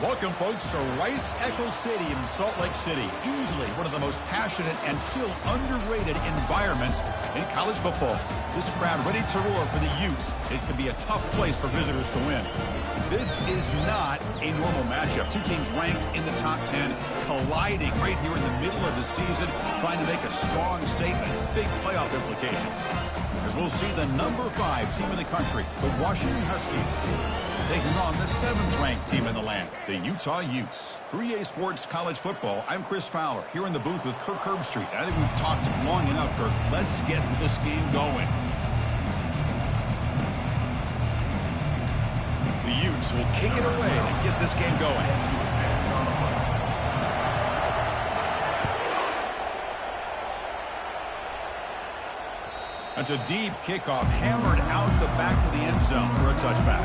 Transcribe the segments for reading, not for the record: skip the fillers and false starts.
Welcome, folks, to Rice-Eccles Stadium, Salt Lake City. Easily one of the most passionate and still underrated environments in college football. This crowd ready to roar for the Utes. It can be a tough place for visitors to win. This is not a normal matchup. Two teams ranked in the top 10, colliding right here in the middle of the season, trying to make a strong statement, big playoff implications. As we'll see the number 5 team in the country, the Washington Huskies, taking on the 7th-ranked team in the land, the Utah Utes. For EA Sports College Football, I'm Chris Fowler, here in the booth with Kirk Herbstreit. I think we've talked long enough, Kirk. Let's get this game going. The Utes will kick it away and get this game going. That's a deep kickoff, hammered out the back of the end zone for a touchback.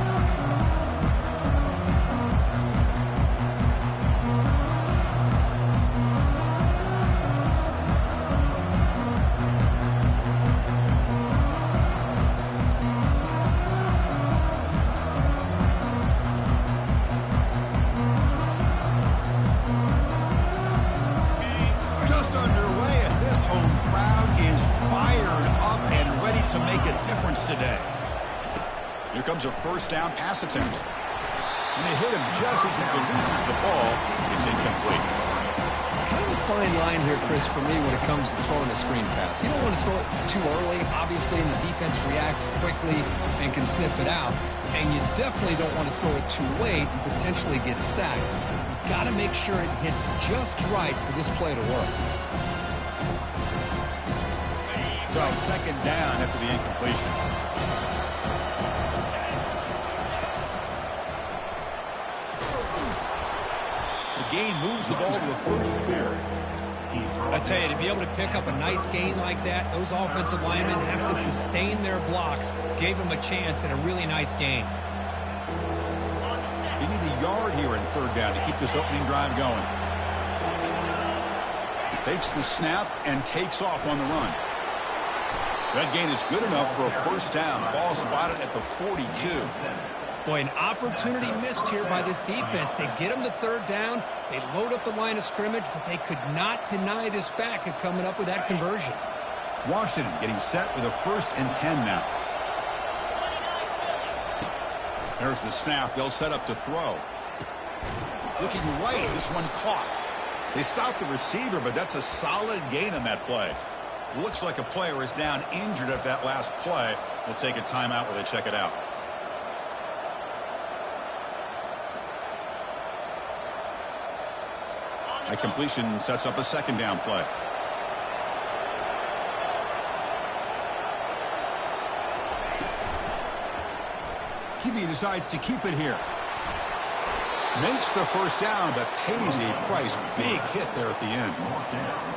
Just underway, and this home crowd is fired up and ready to make a difference today. Here comes a first down pass attempt. And they hit him just as he releases the ball. It's incomplete. Kind of a fine line here, Chris, for me when it comes to throwing a screen pass. You don't want to throw it too early, obviously, and the defense reacts quickly and can sniff it out. And you definitely don't want to throw it too late and potentially get sacked. You've got to make sure it hits just right for this play to work. So, second down after the incompletion. The gain moves the ball to the 34. I tell you, to be able to pick up a nice gain like that, those offensive linemen have to sustain their blocks. Gave them a chance at a really nice gain. They need a yard here in third down to keep this opening drive going. He takes the snap and takes off on the run. That gain is good enough for a first down. Ball spotted at the 42. Boy, an opportunity missed here by this defense. They get them to third down. They load up the line of scrimmage, but they could not deny this back of coming up with that conversion. Washington getting set with a 1st and 10 now. There's the snap. They'll set up to throw. Looking right, this one caught. They stopped the receiver, but that's a solid gain on that play. Looks like a player is down injured at that last play. We'll take a timeout while they check it out. A completion sets up a second down play. QB decides to keep it here. Makes the first down, but pays a price. Big hit there at the end.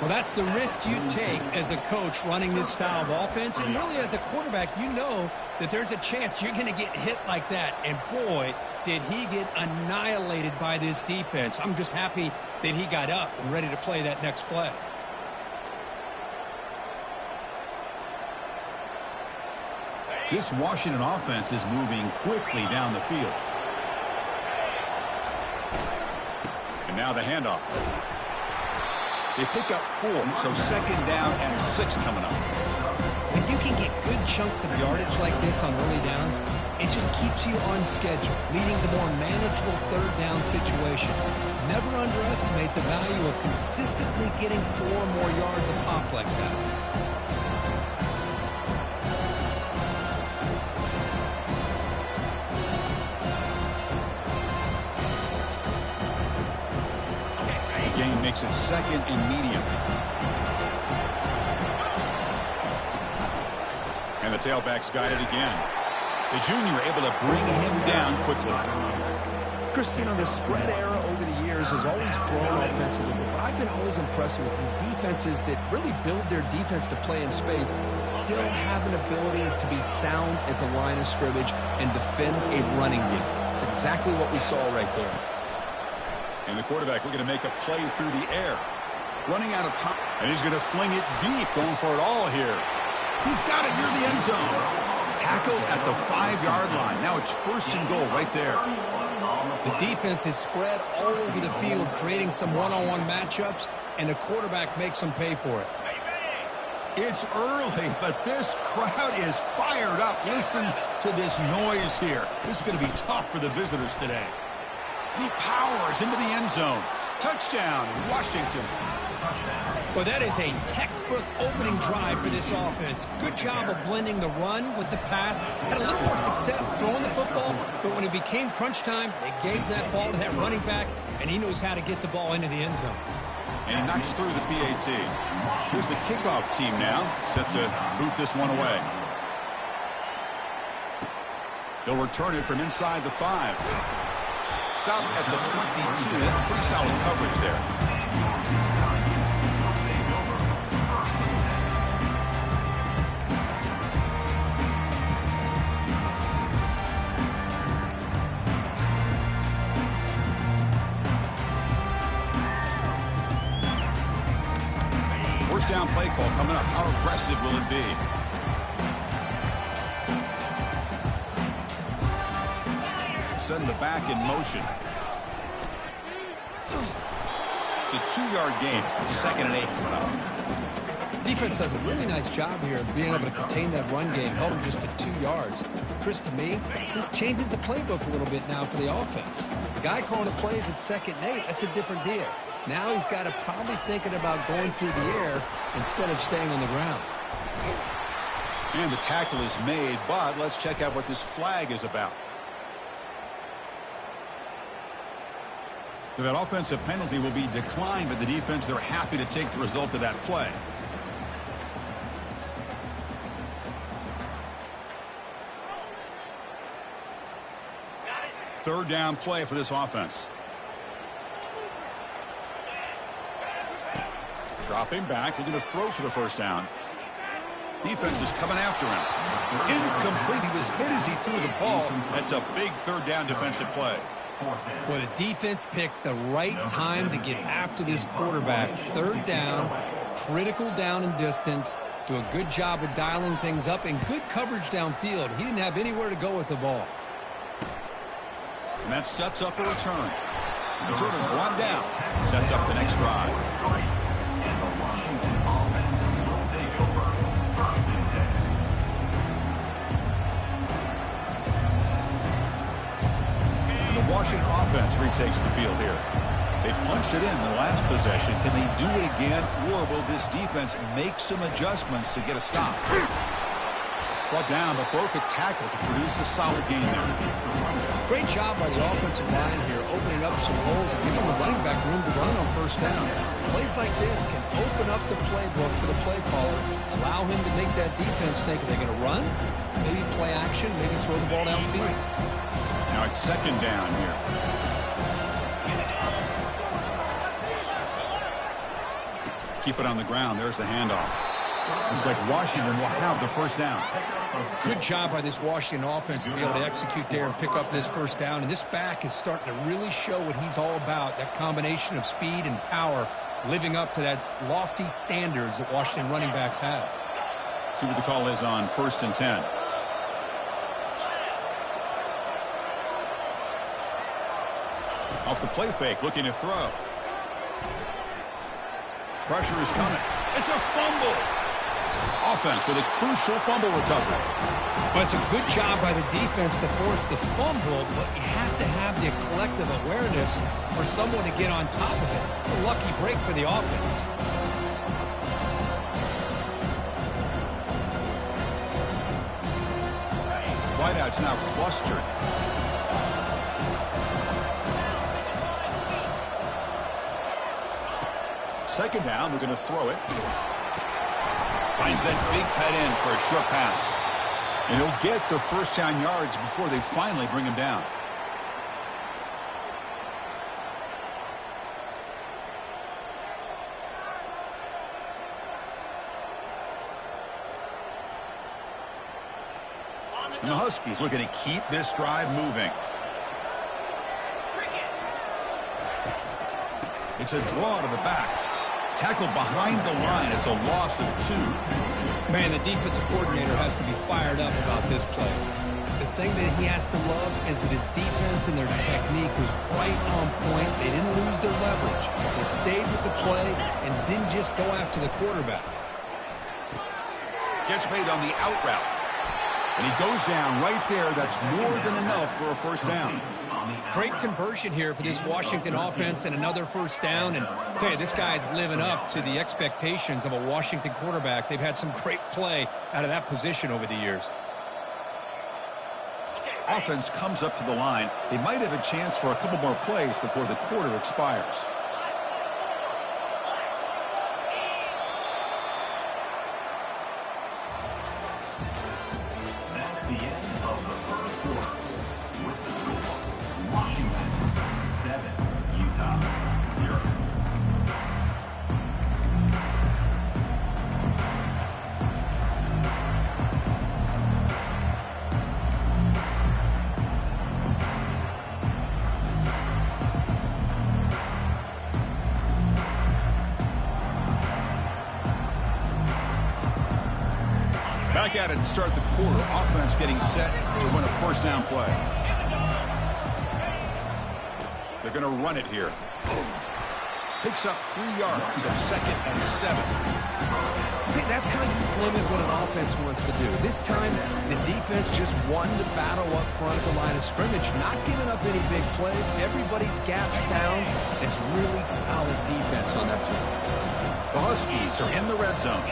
Well, that's the risk you take as a coach running this style of offense. And really, as a quarterback, you know that there's a chance you're going to get hit like that. And, boy, did he get annihilated by this defense. I'm just happy that he got up and ready to play that next play. This Washington offense is moving quickly down the field. And now the handoff. They pick up 4, so second down and 6 coming up. When you can get good chunks of yardage like this on early downs, it just keeps you on schedule, leading to more manageable third down situations. Never underestimate the value of consistently getting 4 more yards a pop like that. Gain makes it second and medium. And the tailback's got it again. The junior able to bring him down quickly. Chris, you know, the spread era over the years has always grown offensively, but I've been always impressed with defenses that really build their defense to play in space, still have an ability to be sound at the line of scrimmage and defend a running game. It's exactly what we saw right there. And the quarterback looking to make a play through the air. Running out of time. And he's going to fling it deep, going for it all here. He's got it near the end zone. Tackled at the 5-yard line. Now it's first and goal right there. The defense is spread all over the field, creating some one-on-one matchups, and the quarterback makes them pay for it. It's early, but this crowd is fired up. Listen to this noise here. This is going to be tough for the visitors today. He powers into the end zone. Touchdown, Washington. Well, that is a textbook opening drive for this offense. Good job of blending the run with the pass. Had a little more success throwing the football, but when it became crunch time, they gave that ball to that running back, and he knows how to get the ball into the end zone. And he knocks through the PAT. Here's the kickoff team now, set to boot this one away. They'll return it from inside the 5. Stop at the 22. That's pretty solid coverage there. First down play call coming up. How aggressive will it be? Setting the back in motion. It's a 2-yard gain. Second and 8 coming up. Defense does a really nice job here of being able to contain that run game, held him just to 2 yards. Chris, to me, this changes the playbook a little bit now for the offense. The guy calling the plays at second and 8, that's a different deal. Now he's got to probably thinking about going through the air instead of staying on the ground. And the tackle is made, but let's check out what this flag is about. So that offensive penalty will be declined, but the defense, they're happy to take the result of that play. Third down play for this offense. Dropping back, looking to throw for the first down. Defense is coming after him. Incomplete. He was hit as he threw the ball. That's a big third down defensive play. Well, the defense picks the right time to get after this quarterback. Third down, critical down and distance. Do a good job of dialing things up and good coverage downfield. He didn't have anywhere to go with the ball. And that sets up a return. Return of 1 down. Sets up the next drive. Washington offense retakes the field here. They punched it in the last possession. Can they do it again, or will this defense make some adjustments to get a stop? Brought down, but broke a tackle to produce a solid gain there. Great job by the offensive line here, opening up some holes and giving the running back room to run on first down. Plays like this can open up the playbook for the play caller, allow him to make that defense think, are they going to run? Maybe play action, maybe throw the ball downfield. Now it's second down here. Keep it on the ground. There's the handoff. Looks like Washington will have the first down. Good job by this Washington offense to be able to execute there and pick up this first down. And this back is starting to really show what he's all about, that combination of speed and power, living up to that lofty standards that Washington running backs have. See what the call is on 1st and 10. Off the play fake, looking to throw. Pressure is coming. It's a fumble. Offense with a crucial fumble recovery. But it's a good job by the defense to force the fumble, but you have to have the collective awareness for someone to get on top of it. It's a lucky break for the offense. Wideouts now clustered. Second down, we're going to throw it. Finds that big tight end for a short pass. And he'll get the first down yards before they finally bring him down. And the Huskies looking to keep this drive moving. It's a draw to the back. Tackled behind the line. It's a loss of 2. Man, the defensive coordinator has to be fired up about this play. The thing that he has to love is that his defense and their technique was right on point. They didn't lose their leverage. They stayed with the play and didn't just go after the quarterback. Gets made on the out route. And he goes down right there. That's more than enough for a first down. Great conversion here for this Washington offense and another first down. And I tell you, this guy's living up to the expectations of a Washington quarterback. They've had some great play out of that position over the years. Offense comes up to the line. They might have a chance for a couple more plays before the quarter expires. That's the end of the first quarter. With the score, Washington 7, Utah 0. Back at it to start the quarter. Offense getting set to win a first down play. They're going to run it here. Picks up 3 yards, so 2nd and 7. See, that's how you limit what an offense wants to do. This time, the defense just won the battle up front at the line of scrimmage, not giving up any big plays. Everybody's gap sound. It's really solid defense on that play. The Huskies are in the red zone.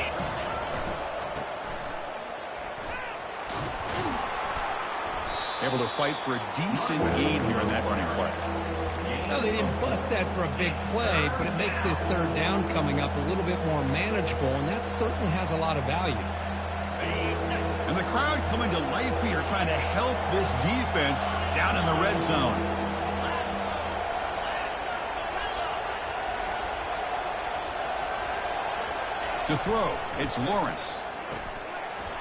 Able to fight for a decent gain here in that running play. No, they didn't bust that for a big play, but it makes this third down coming up a little bit more manageable, and that certainly has a lot of value. And the crowd coming to life here, trying to help this defense down in the red zone. To throw, it's Lawrence.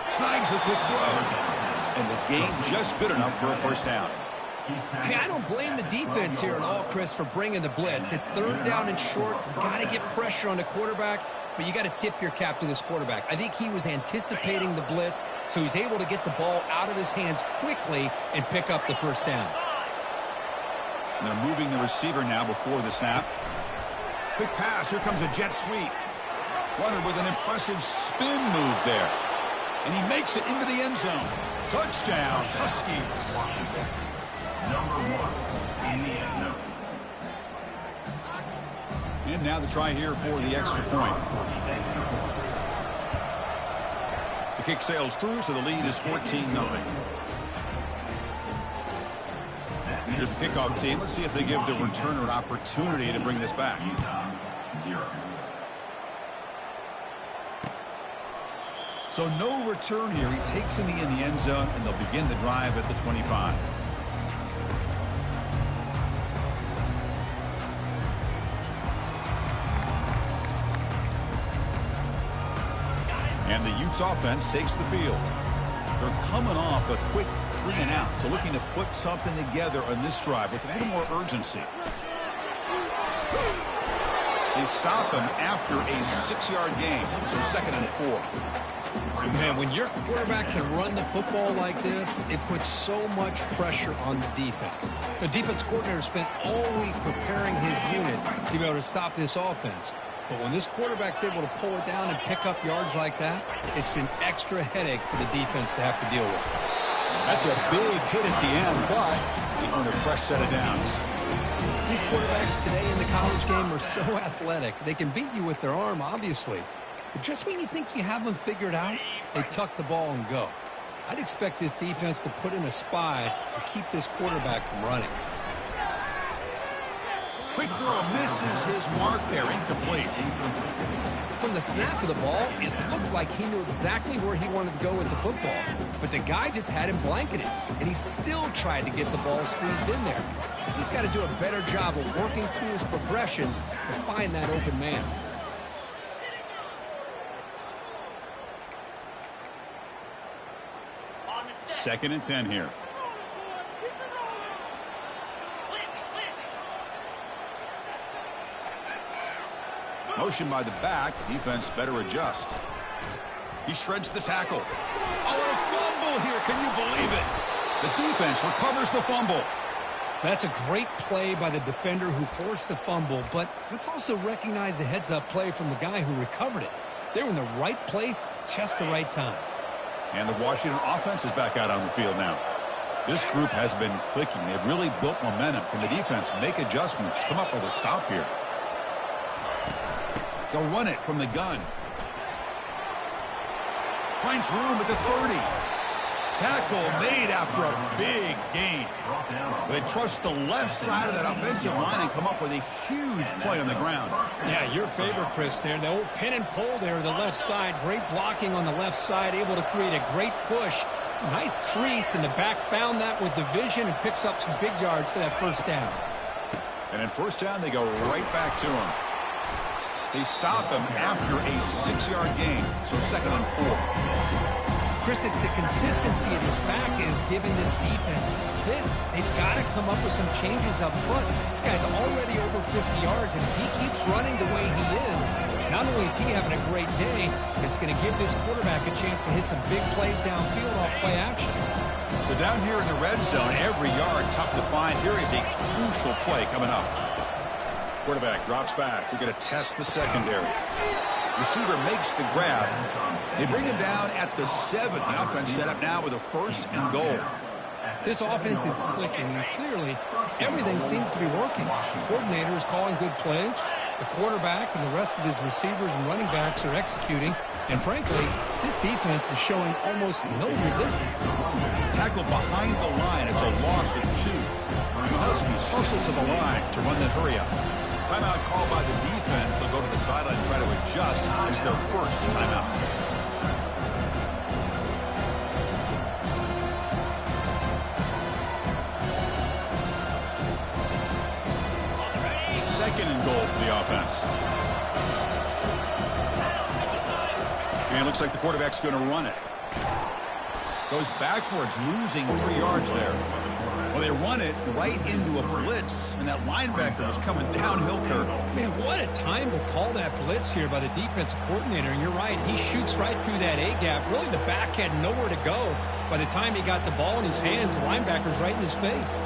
Snags the quick throw. And the gain just good enough for a first down. Hey, I don't blame the defense here at all, Chris, for bringing the blitz. It's third down and short. You got to get pressure on the quarterback, but you got to tip your cap to this quarterback. I think he was anticipating the blitz, so he's able to get the ball out of his hands quickly and pick up the first down. And they're moving the receiver now before the snap. Quick pass. Here comes a jet sweep. Runner with an impressive spin move there. And he makes it into the end zone. Touchdown, Huskies. Number 1 in the end zone. And now the try here for the extra point. The kick sails through, so the lead is 14-0. Here's the kickoff team. Let's see if they give the returner an opportunity to bring this back. Utah, 0. So no return here. He takes in the end zone, and they'll begin the drive at the 25. And the Utes offense takes the field. They're coming off a quick 3 and out, so looking to put something together on this drive with a little more urgency. They stop him after a 6-yard gain, so 2nd and 4. Man, when your quarterback can run the football like this, it puts so much pressure on the defense. The defense coordinator spent all week preparing his unit to be able to stop this offense. But when this quarterback's able to pull it down and pick up yards like that, it's an extra headache for the defense to have to deal with. That's a big hit at the end, but they earn a fresh set of downs. These quarterbacks today in the college game are so athletic. They can beat you with their arm, obviously. But just when you think you have them figured out, they tuck the ball and go. I'd expect this defense to put in a spy to keep this quarterback from running. Quick throw misses his mark there, incomplete. From the snap of the ball, it looked like he knew exactly where he wanted to go with the football. But the guy just had him blanketed, and he still tried to get the ball squeezed in there. He's got to do a better job of working through his progressions to find that open man. Second and 10 here. Motion by the back. Defense better adjust. He shreds the tackle. Oh, and a fumble here. Can you believe it? The defense recovers the fumble. That's a great play by the defender who forced the fumble, but let's also recognize the heads-up play from the guy who recovered it. They were in the right place, just the right time. And the Washington offense is back out on the field now. This group has been clicking. They've really built momentum. Can the defense make adjustments? Come up with a stop here. They'll run it from the gun. Finds room at the 30. Tackle made after a big gain. They trust the left side of that offensive line and come up with a huge play on the ground. Yeah, your favorite, Chris, there. The old pin and pull there, the left side. Great blocking on the left side, able to create a great push. Nice crease, and the back found that with the vision and picks up some big yards for that first down. And in first down, they go right back to him. They stop him after a 6-yard gain, so 2nd and 4. Chris, it's the consistency of his back is giving this defense fits. They've got to come up with some changes up front. This guy's already over 50 yards, and if he keeps running the way he is, not only is he having a great day, it's going to give this quarterback a chance to hit some big plays downfield off play action. So down here in the red zone, every yard tough to find. Here is a crucial play coming up. Quarterback drops back. We're going to test the secondary. Receiver makes the grab. They bring him down at the 7. The offense set up now with a 1st and goal. This offense is clicking, and clearly everything seems to be working. The coordinator is calling good plays. The quarterback and the rest of his receivers and running backs are executing. And frankly, this defense is showing almost no resistance. Tackle behind the line. It's a loss of 2. The Huskies hustle to the line to run that hurry up. Timeout called by the defense. They'll go to the sideline and try to adjust. It's their first timeout. Second and goal for the offense. And it looks like the quarterback's going to run it. Goes backwards, losing 3 yards there. Well, they run it right into a blitz, and that linebacker was coming downhill curve. Man, what a time to call that blitz here by the defensive coordinator. And you're right, he shoots right through that A-gap. Really, the back had nowhere to go. By the time he got the ball in his hands, the linebacker's right in his face.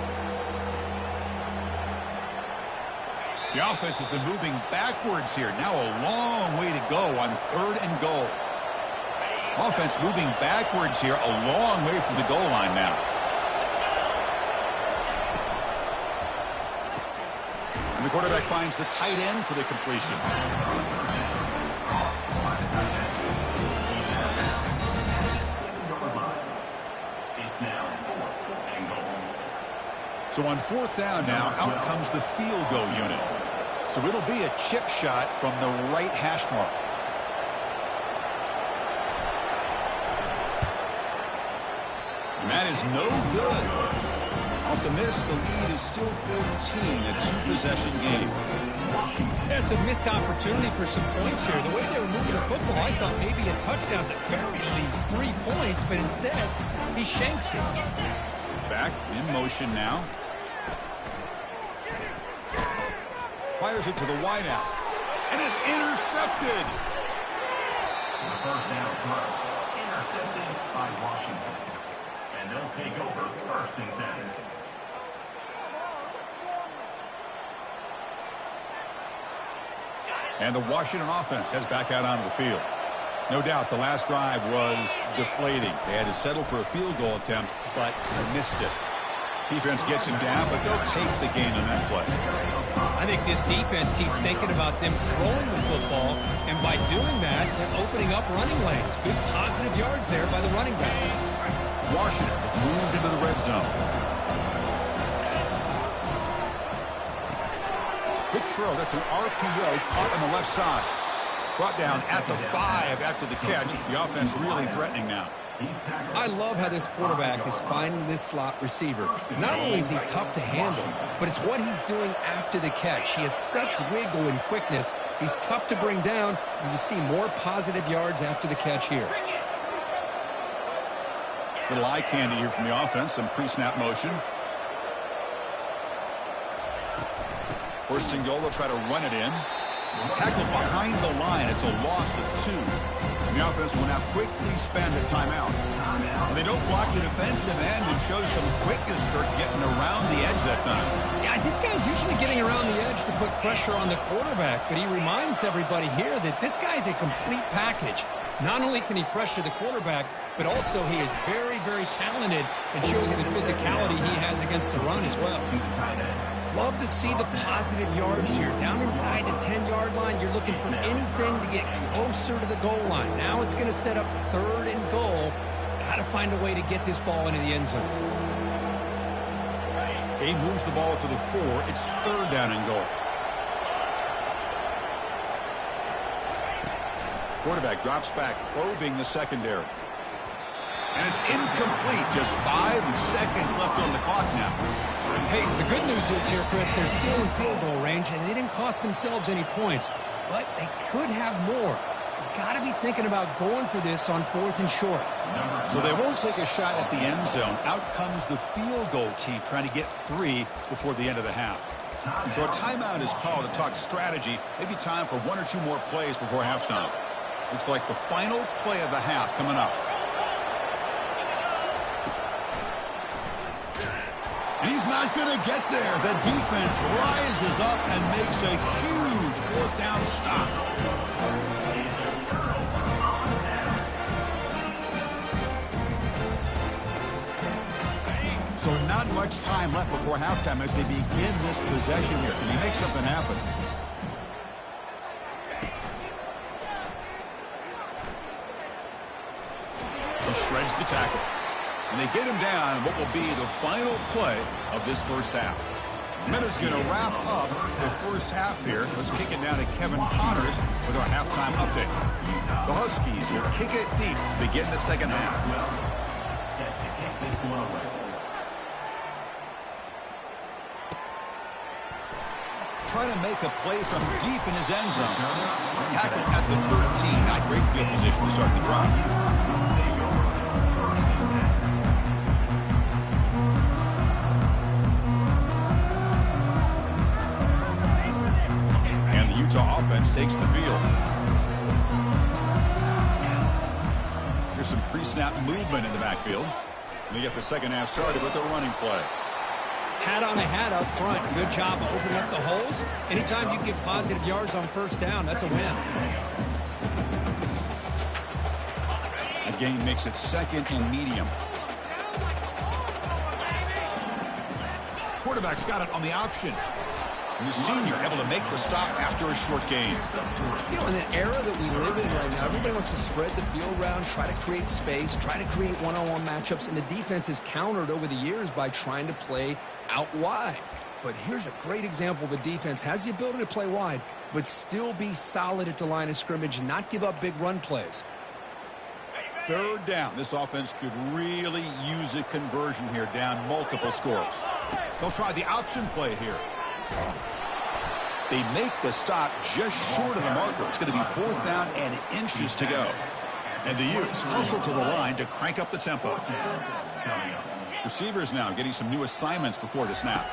The offense has been moving backwards here. Now a long way to go on 3rd and goal. Offense moving backwards here, a long way from the goal line now. the quarterback finds the tight end for the completion. So on 4th down now, out comes the field goal unit. So it'll be a chip shot from the right hash mark. And that is no good. Off the miss, the lead is still 14, a 2-possession game. That's a missed opportunity for some points here. The way they were moving the football, I thought maybe a touchdown at the very least, 3 points, but instead, he shanks it. Back in motion now. Fires it to the wideout. And is intercepted. The first down throw. Intercepted by Washington. And they'll take over 1st and 10. And the Washington offense heads back out onto the field. No doubt the last drive was deflating. They had to settle for a field goal attempt, but they missed it. Defense gets him down, but they'll take the gain on that play. I think this defense keeps thinking about them throwing the football, and by doing that, they're opening up running lanes. Good positive yards there by the running back. Washington has moved into the red zone. Quick throw. That's an RPO caught on the left side. Brought down at the 5 after the catch. The offense really threatening now. I love how this quarterback is finding this slot receiver. Not only is he tough to handle, but it's what he's doing after the catch. He has such wiggle and quickness. He's tough to bring down, and you see more positive yards after the catch here. Little eye candy here from the offense. Some pre-snap motion. First and goal, they'll try to run it in. Tackled behind the line. It's a loss of 2. And the offense will now quickly spend a timeout. And they don't block the defensive end and show some quickness, Kirk, getting around the edge that time. Yeah, this guy's usually getting around the edge to put pressure on the quarterback, but he reminds everybody here that this guy's a complete package. Not only can he pressure the quarterback, but also he is very, very talented and shows you the physicality he has against the run as well. Love to see the positive yards here. Down inside the 10-yard line, you're looking for anything to get closer to the goal line. Now it's going to set up 3rd and goal. Got to find a way to get this ball into the end zone. He moves the ball to the 4. It's 3rd down and goal. Quarterback drops back, probing the secondary. And it's incomplete. Just 5 seconds left on the clock now. Hey, the good news is here, Chris, they're still in field goal range, and they didn't cost themselves any points. But they could have more. They've got to be thinking about going for this on 4th and short. So they won't take a shot at the end zone. Out comes the field goal team trying to get 3 before the end of the half. And so a timeout is called to talk strategy. Maybe time for 1 or 2 more plays before halftime. Looks like the final play of the half coming up. And he's not going to get there. The defense rises up and makes a huge 4th down stop. So not much time left before halftime as they begin this possession here. Can he make something happen? He shreds the tackle. And they get him down what will be the final play of this first half. Miller's going to wrap up the first half here. Let's kick it down to Kevin Connors with our halftime update. The Huskies will kick it deep to begin the second half. Set to kick this one away. Trying to make a play from deep in his end zone. Tackled at the 13. Not great field position to start the drive. Utah offense takes the field. Here's some pre-snap movement in the backfield. And they get the second half started with a running play. Hat on a hat up front. Good job of opening up the holes. Anytime you get positive yards on 1st down, that's a win. A gain makes it 2nd and medium. Quarterback's got it on the option. And the senior able to make the stop after a short gain. You know, in the era that we live in right now, everybody wants to spread the field around, try to create space, try to create one-on-one matchups, and the defense is countered over the years by trying to play out wide. But here's a great example of a defense has the ability to play wide, but still be solid at the line of scrimmage and not give up big run plays. Third down. This offense could really use a conversion here, down multiple scores. They'll try the option play here. They make the stop just short of the marker. It's going to be 4th down and inches to go. And the Utes hustle to the line to crank up the tempo. Receivers now getting some new assignments before the snap.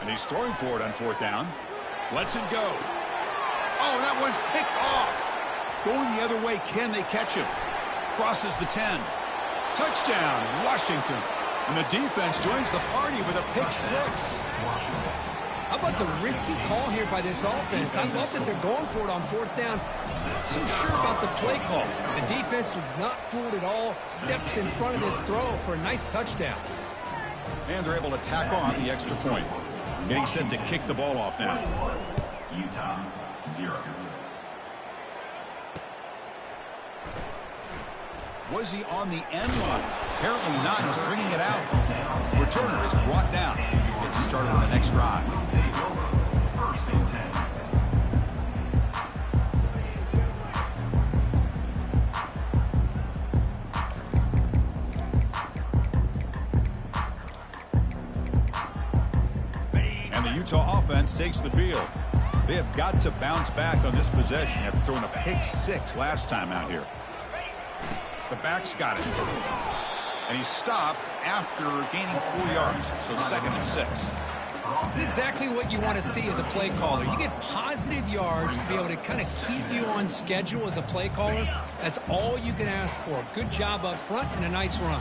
And he's throwing for it on 4th down. Lets it go. Oh, that one's picked off. Going the other way, can they catch him? Crosses the 10. Touchdown, Washington. And the defense joins the party with a pick 6. How about the risky call here by this offense? I love that they're going for it on 4th down. Not so sure about the play call. The defense was not fooled at all. Steps in front of this throw for a nice touchdown. And they're able to tack on the extra point. Getting set to kick the ball off now. Utah 0. Was he on the end line? Apparently not. He's bringing it out. Returner is brought down. Gets started on the next drive. First and 10. And the Utah offense takes the field. They have got to bounce back on this possession after throwing a pick 6 last time out here. The back's got it. And he's stopped after gaining 4 yards. So 2nd and 6. It's exactly what you want to see as a play caller. You get positive yards to be able to kind of keep you on schedule as a play caller. That's all you can ask for. Good job up front and a nice run.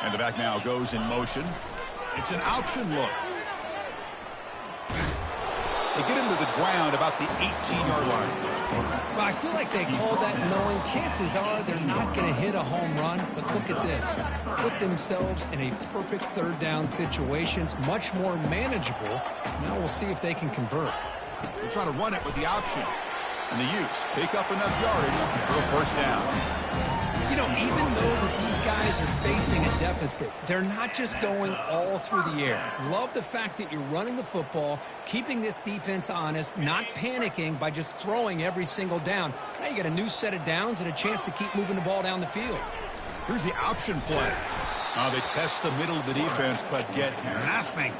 And the back now goes in motion. It's an option look. They get him to the ground about the 18-yard line. Well, I feel like they called that knowing chances are they're not going to hit a home run. But look at this. Put themselves in a perfect 3rd down situation. It's much more manageable. Now we'll see if they can convert. They're trying to run it with the option. And the Utes pick up enough yardage for a 1st down. You know, even though that these guys are facing a deficit, they're not just going all through the air. Love the fact that you're running the football, keeping this defense honest, not panicking by just throwing every single down. Now you got a new set of downs and a chance to keep moving the ball down the field. Here's the option play. They test the middle of the defense, but get nothing.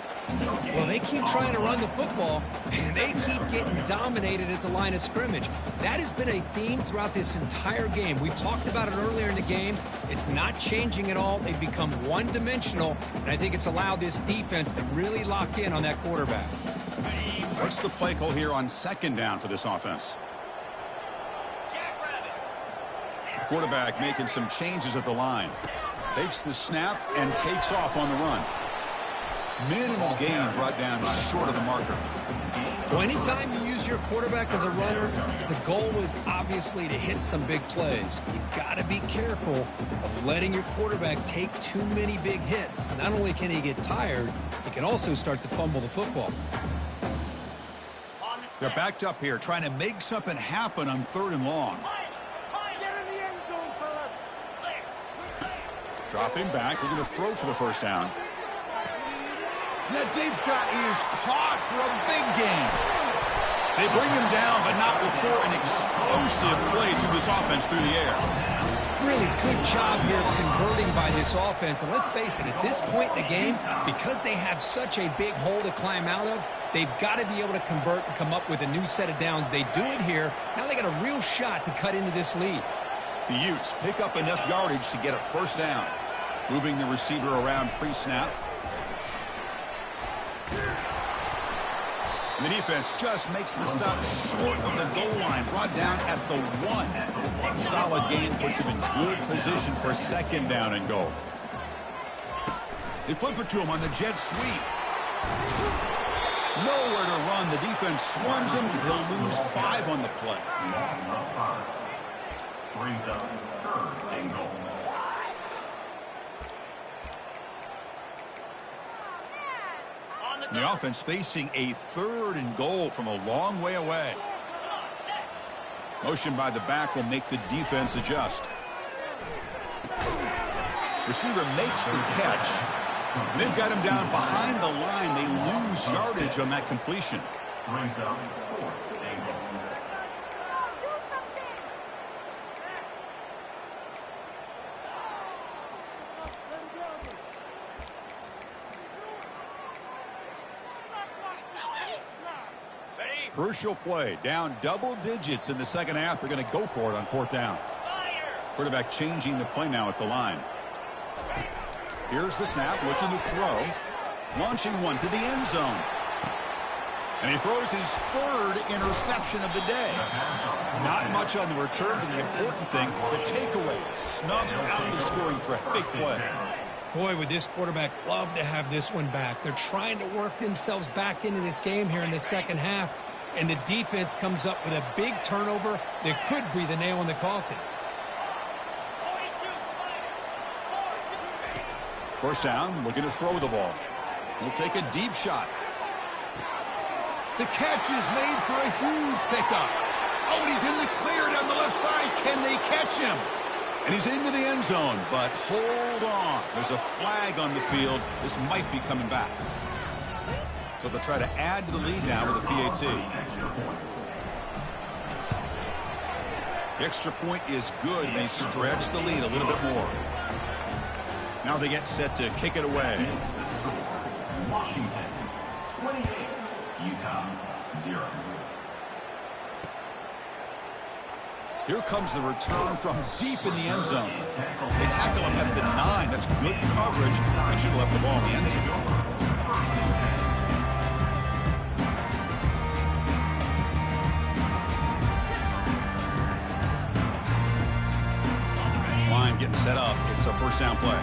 Well, they keep trying to run the football, and they keep getting dominated at the line of scrimmage. That has been a theme throughout this entire game. We've talked about it earlier in the game. It's not changing at all. They've become one-dimensional, and I think it's allowed this defense to really lock in on that quarterback. What's the play call here on 2nd down for this offense? The quarterback making some changes at the line. Takes the snap and takes off on the run. Minimal gain brought down short of the marker. Well, anytime you use your quarterback as a runner, the goal is obviously to hit some big plays. You got to be careful of letting your quarterback take too many big hits. Not only can he get tired, he can also start to fumble the football. They're backed up here trying to make something happen on 3rd and long. Dropping back. We're going to throw for the 1st down. That deep shot is caught for a big gain. They bring him down, but not before an explosive play through this offense through the air. Really good job here of converting by this offense. And let's face it, at this point in the game, because they have such a big hole to climb out of, they've got to be able to convert and come up with a new set of downs. They do it here. Now they got a real shot to cut into this lead. The Utes pick up enough yardage to get a 1st down. Moving the receiver around pre-snap. And the defense just makes the stop short of the goal line. Brought down at the 1. Solid gain puts him in good position for 2nd down and goal. They flip it to him on the jet sweep. Nowhere to run. The defense swarms him. He'll lose 5 on the play. Brings up 3rd and goal. The offense facing a 3rd and goal from a long way away. Motion by the back will make the defense adjust. Receiver makes the catch. They've got him down behind the line. They lose yardage on that completion. Brings up 4th and goal. Crucial play. Down double digits in the second half. They're going to go for it on 4th down. Quarterback changing the play now at the line. Here's the snap, looking to throw. Launching one to the end zone. And he throws his 3rd interception of the day. Not much on the return, but the important thing, the takeaway, snuffs out the scoring threat. Big play. Boy, would this quarterback love to have this one back. They're trying to work themselves back into this game here in the second half, and the defense comes up with a big turnover that could be the nail in the coffin. 1st down, looking to throw the ball. He'll take a deep shot. The catch is made for a huge pickup. Oh, and he's in the clear down the left side. Can they catch him? And he's into the end zone, but hold on. There's a flag on the field. This might be coming back. So they'll try to add to the lead now with a PAT. The extra point is good. They stretch the lead a little bit more. Now they get set to kick it away. Washington 28, Utah 0. Here comes the return from deep in the end zone. They tackle him at the 9. That's good coverage. They should have left the ball in the end zone. This line getting set up. It's a 1st down play.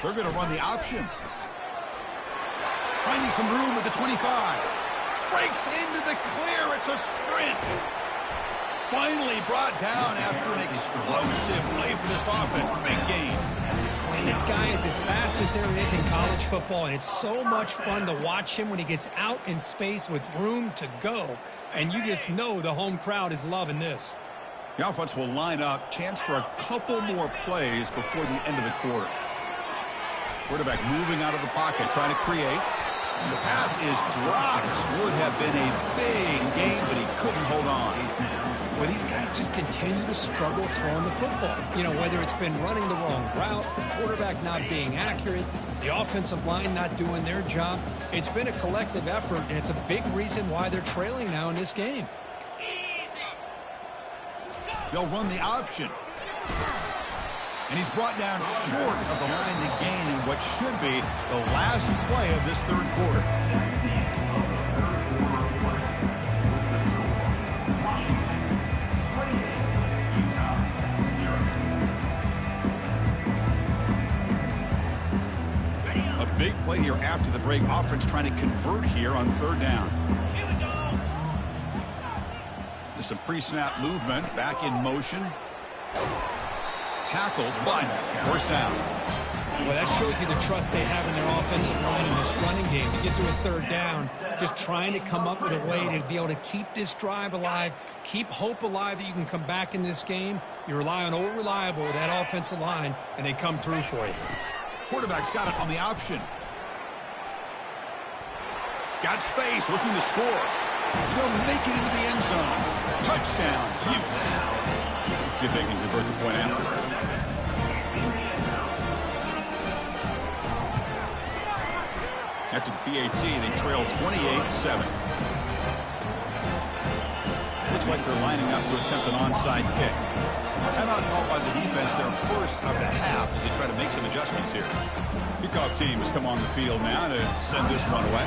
They're going to run the option. Finding some room at the 25. Breaks into the clear. It's a sprint. Finally brought down after an explosive play for this offense. Big gain. And this guy is as fast as there is in college football, and it's so much fun to watch him when he gets out in space with room to go. And you just know the home crowd is loving this. The offense will line up. Chance for a couple more plays before the end of the quarter. Quarterback moving out of the pocket, trying to create. And the pass is dropped. Would have been a big game, but he couldn't hold on. Well, these guys just continue to struggle throwing the football. You know, whether it's been running the wrong route, the quarterback not being accurate, the offensive line not doing their job. It's been a collective effort, and it's a big reason why they're trailing now in this game. They'll run the option. And he's brought down short of the line to gain in what should be the last play of this 3rd quarter. A big play here after the break. Offense trying to convert here on 3rd down. There's some pre-snap movement. Back in motion. Tackled, but 1st down. Well, that shows you the trust they have in their offensive line in this running game. To get to a 3rd down, just trying to come up with a way to be able to keep this drive alive, keep hope alive that you can come back in this game. You rely on Old Reliable with that offensive line, and they come through for you. Quarterback's got it on the option. Got space, looking to score. They'll make it into the end zone. Touchdown, Utes. See if they can convert the point after. After the PAT, they trail 28-7. Looks like they're lining up to attempt an onside kick. Timeout called by the defense, their 1st of the half, as they try to make some adjustments here. Kickoff team has come on the field now to send this one away.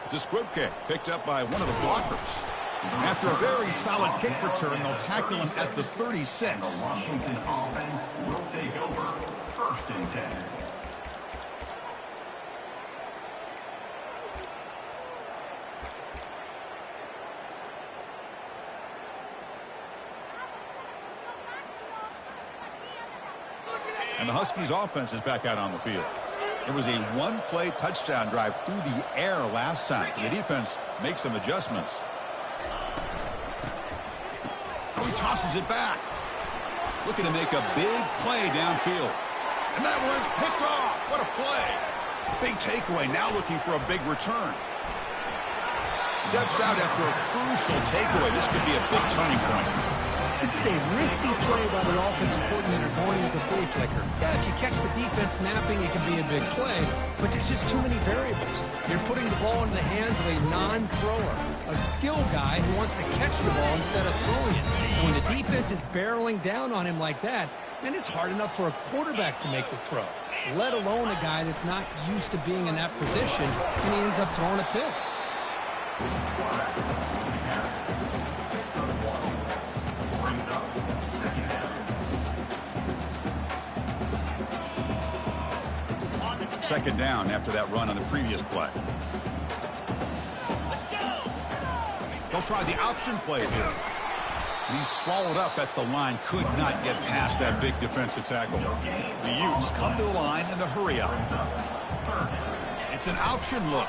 It's a squib kick picked up by one of the blockers. After a very solid kick return, they'll tackle him at the 36. The Washington offense will take over 1st and 10. And the Huskies offense is back out on the field. It was a one-play touchdown drive through the air last time. The defense makes some adjustments. Oh, he tosses it back. Looking to make a big play downfield. And that one's picked off. What a play. Big takeaway, now looking for a big return. Steps out after a crucial takeaway. This could be a big turning point. This is a risky play by the offensive coordinator going with the flea flicker. Yeah, if you catch the defense napping, it can be a big play, but there's just too many variables. You're putting the ball into the hands of a non-thrower, a skill guy who wants to catch the ball instead of throwing it. And when the defense is barreling down on him like that, then it's hard enough for a quarterback to make the throw, let alone a guy that's not used to being in that position, and he ends up throwing a pick. Second down after that run on the previous play. They'll try the option play here. He's swallowed up at the line. Could not get past that big defensive tackle. The Utes come to the line in the hurry up. It's an option look.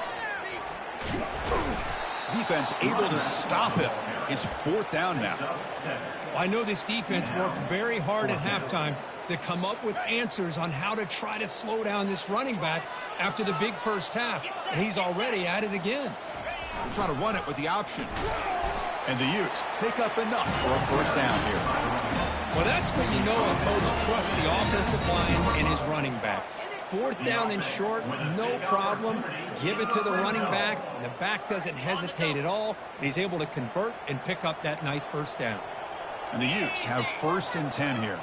Defense able to stop it. It's fourth down now. Well, I know this defense worked very hard at halftime to come up with answers on how to try to slow down this running back after the big first half, and he's already at it again. We'll try to run it with the option. And the Utes pick up enough for a first down here. Well, that's when you know a coach trusts the offensive line and his running back. Fourth down and short, no problem. Give it to the running back, and the back doesn't hesitate at all. And he's able to convert and pick up that nice first down. And the Utes have first and 10 here.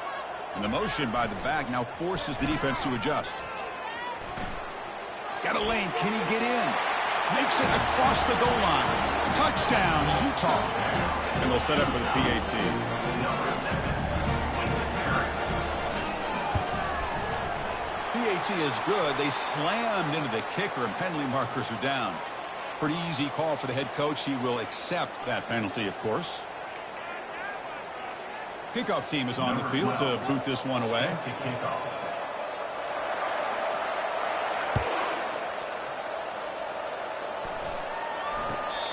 And the motion by the back now forces the defense to adjust. Got a lane. Can he get in? Makes it across the goal line. Touchdown, Utah. And they'll set up for the PAT. PAT is good. They slammed into the kicker, and penalty markers are down. Pretty easy call for the head coach. He will accept that penalty, of course. Kickoff team is on the field to boot this one away.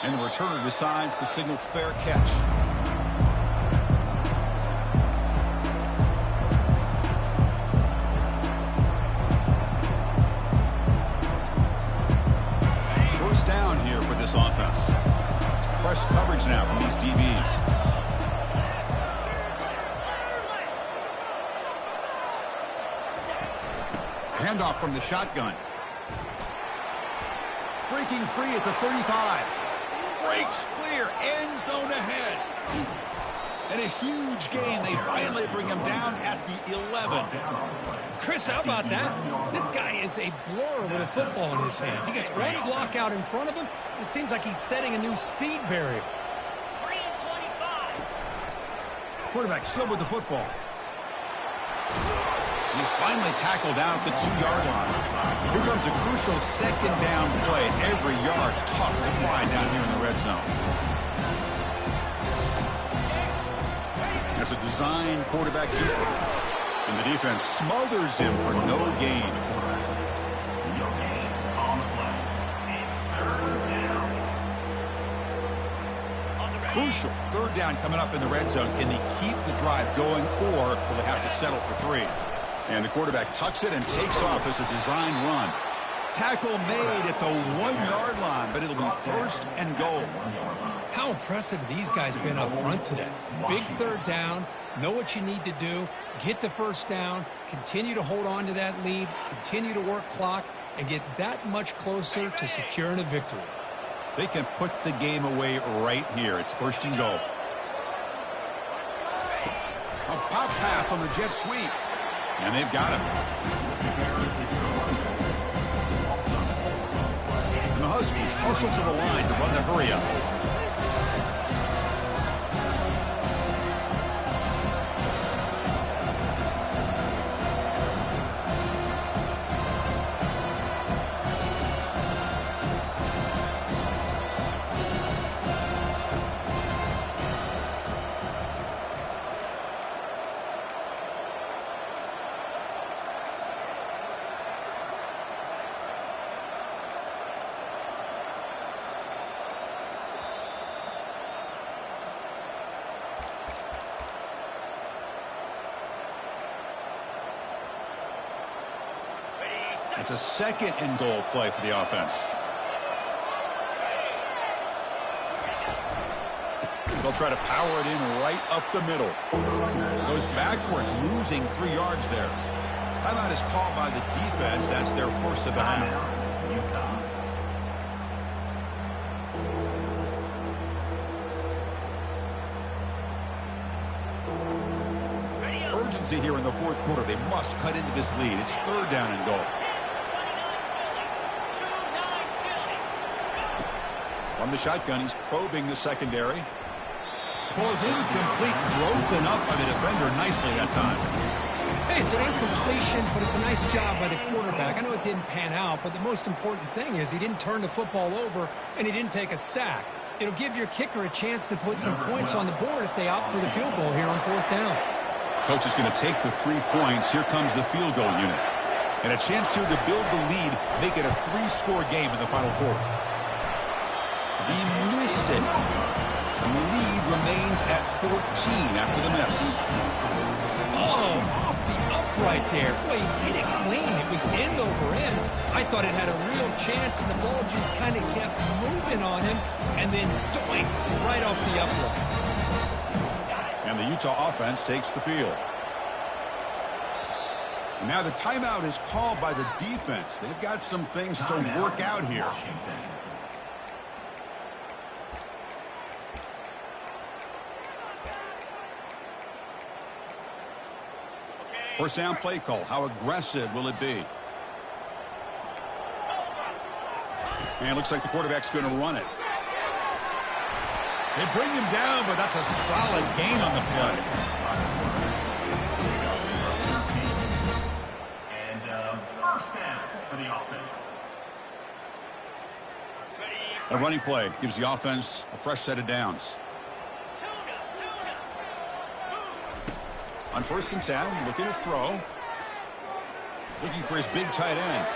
And the returner decides to signal fair catch. First down here for this offense. It's press coverage now from these DBs. Handoff from the shotgun. Breaking free at the 35. Breaks clear. End zone ahead. And a huge gain. They finally bring him down at the 11. Chris, how about that? This guy is a blur with a football in his hands. He gets one block out in front of him. It seems like he's setting a new speed barrier. Quarterback still with the football. He's finally tackled down at the 2-yard line. Here comes a crucial second down play. Every yard tough to find down here in the red zone. There's a design quarterback keeper. And the defense smothers him for no gain. Crucial third down coming up in the red zone. Can they keep the drive going, or will they have to settle for 3? And the quarterback tucks it and takes off as a design run. Tackle made at the 1-yard line, but it'll be first and goal. How impressive these guys been up front today. Big third down, know what you need to do, get the first down, continue to hold on to that lead, continue to work clock, and get that much closer to securing a victory. They can put the game away right here. It's first and goal. A pop pass on the jet sweep. And they've got him. And the Huskies hustle to the line to run the hurry up. It's a second and goal play for the offense. They'll try to power it in right up the middle. Goes backwards, losing 3 yards there. Timeout is called by the defense. That's their first of the half. Urgency here in the fourth quarter. They must cut into this lead. It's 3rd down and goal. From the shotgun, he's probing the secondary. Ball is incomplete, broken up by the defender nicely that time. Hey, it's an incompletion, but it's a nice job by the quarterback. I know it didn't pan out, but the most important thing is he didn't turn the football over and he didn't take a sack. It'll give your kicker a chance to put some points on the board if they opt for the field goal here on 4th down. Coach is going to take the 3 points. Here comes the field goal unit. And a chance here to build the lead, make it a 3-score game in the final quarter. He missed it. And the lead remains at 14 after the miss. Oh, off the upright there. Boy, he hit it clean. It was end over end. I thought it had a real chance, and the ball just kind of kept moving on him, and then doink, right off the upright. And the Utah offense takes the field. And now the timeout is called by the defense. They've got some things to work out here. First down play call. How aggressive will it be? And it looks like the quarterback's going to run it. They bring him down, but that's a solid gain on the play. And first down for the offense. A running play gives the offense a fresh set of downs. On 1st and 10, looking to throw. Looking for his big tight end.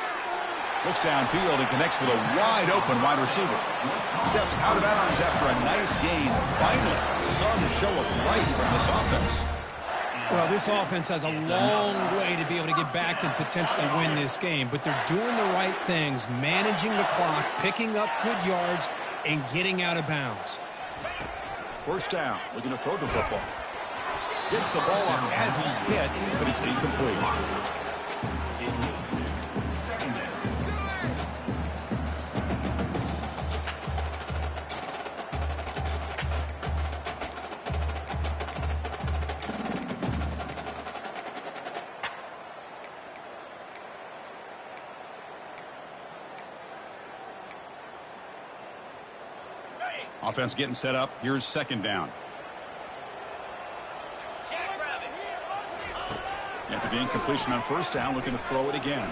Looks downfield and connects with a wide-open wide receiver. Steps out of bounds after a nice gain. Finally, some show of life from this offense. Well, this offense has a long way to be able to get back and potentially win this game, but they're doing the right things, managing the clock, picking up good yards, and getting out of bounds. First down, looking to throw the football. Gets the ball up as he's hit, but it's incomplete. Offense getting set up. Here's 2nd down. After the incompletion on 1st down, looking to throw it again.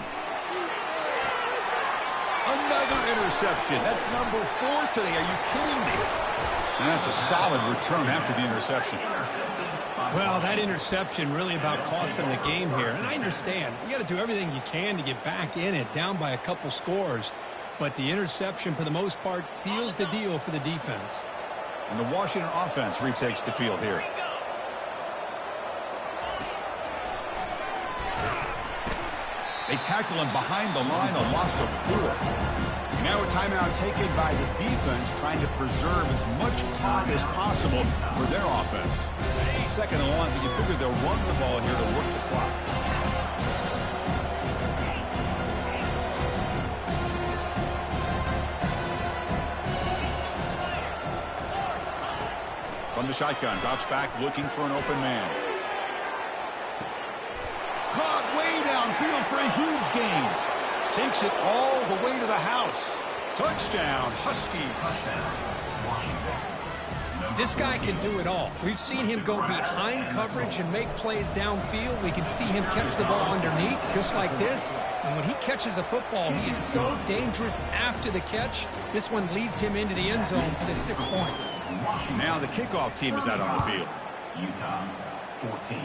Another interception. That's number 4 today. Are you kidding me? And that's a solid return after the interception. Well, that interception really about cost him the game here. And I understand. You got to do everything you can to get back in it, down by a couple scores. But the interception, for the most part, seals the deal for the defense. And the Washington offense retakes the field here. They tackle him behind the line, a loss of 4. Now a timeout taken by the defense, trying to preserve as much clock as possible for their offense. 2nd and 1, but you figure they'll run the ball here to work the clock. From the shotgun, drops back looking for an open man. Caught way downfield for a huge gain. Takes it all the way to the house. Touchdown, Huskies. This guy can do it all. We've seen him go behind coverage and make plays downfield. We can see him catch the ball underneath, just like this. And when he catches a football, he is so dangerous after the catch. This one leads him into the end zone for the 6 points. Now the kickoff team is out on the field. Utah, 14.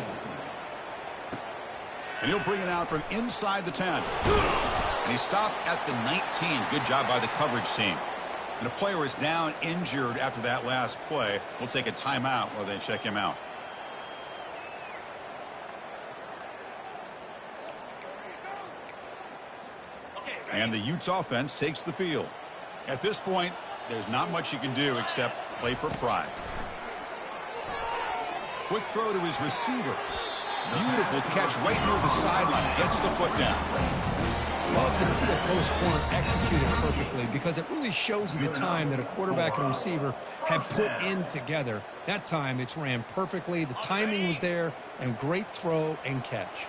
And he'll bring it out from inside the 10. And he stopped at the 19. Good job by the coverage team. And a player is down injured after that last play. We'll take a timeout while they check him out. And the Utes offense takes the field. At this point, there's not much you can do except play for pride. Quick throw to his receiver. Beautiful catch right near the sideline. Gets the foot down. Love to see a post corner executed perfectly because it really shows you the time that a quarterback and a receiver have put in together. That time it's ran perfectly. The timing was there, and great throw and catch.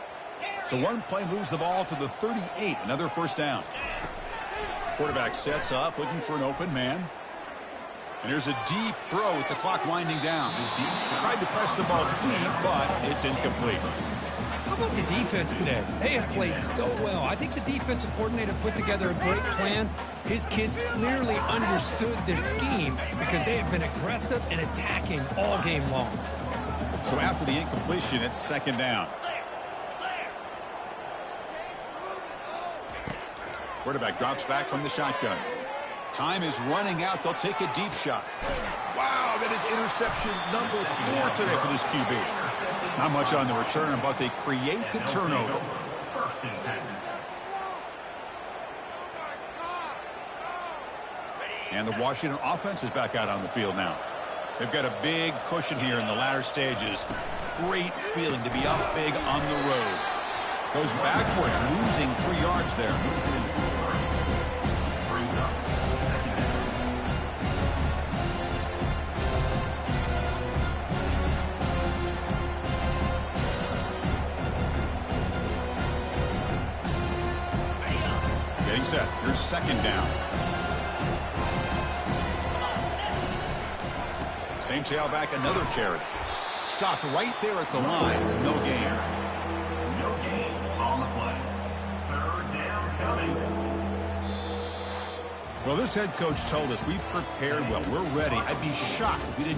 So one play moves the ball to the 38. Another first down. Quarterback sets up, looking for an open man. And here's a deep throw with the clock winding down. Tried to press the ball deep, but it's incomplete. How about the defense today? They have played so well. I think the defensive coordinator put together a great plan. His kids clearly understood their scheme because they have been aggressive and attacking all game long. So after the incompletion, it's second down. Quarterback drops back from the shotgun. Time is running out. They'll take a deep shot. Wow, that is interception number 4 today for this QB. Not much on the return, but they create the turnover. First and 10. And the Washington offense is back out on the field now. They've got a big cushion here in the latter stages. Great feeling to be up big on the road. Goes backwards, losing 3 yards there. Brings up second down. Getting set. Here's second down. Same tailback, another carry. Stopped right there at the line. No gain. No gain on the play. Third down coming. Well, this head coach told us we've prepared well. We're ready. I'd be shocked if we didn't